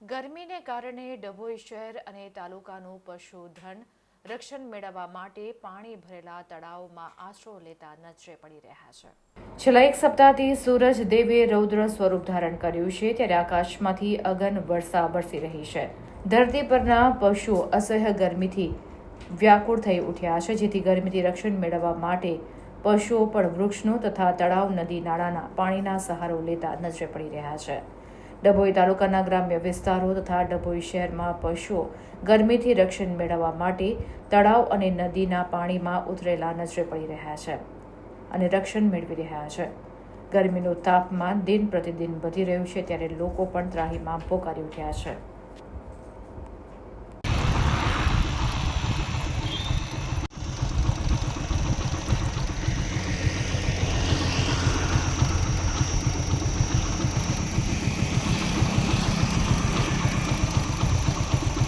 ગરમીને કારણે ડભોઈ શહેર અને તાલુકાનું પશુધન રક્ષણ મેળવવા માટે પાણી ભરેલા તળાવમાં આશરો લેતા નજરે પડી રહ્યા છે. છેલ્લા એક સપ્તાહથી સૂરજ દેવે રૌદ્ર સ્વરૂપ ધારણ કર્યું છે, ત્યારે આકાશમાંથી અગન વર્ષા વરસી રહી છે. ધરતી પરના પશુઓ અસહ્ય ગરમીથી વ્યાકુળ થઈ ઉઠ્યા છે, જેથી ગરમીથી રક્ષણ મેળવવા માટે પશુઓ પણ વૃક્ષનો તથા તળાવ, નદી, નાળાના પાણીના સહારો લેતા નજરે પડી રહ્યા છે. ડભોઈ તાલુકાના ગ્રામ્ય વિસ્તારો તથા ડભોઈ શહેરમાં પશુઓ ગરમીથી રક્ષણ મેળવવા માટે તળાવ અને નદીના પાણીમાં ઉતરેલા નજરે પડી રહ્યા છે અને રક્ષણ મેળવી રહ્યા છે. ગરમીનું તાપમાન દિન પ્રતિદિન વધી રહ્યું છે, ત્યારે લોકો પણ ત્રાહીમામ પોકારી ઉઠ્યા છે.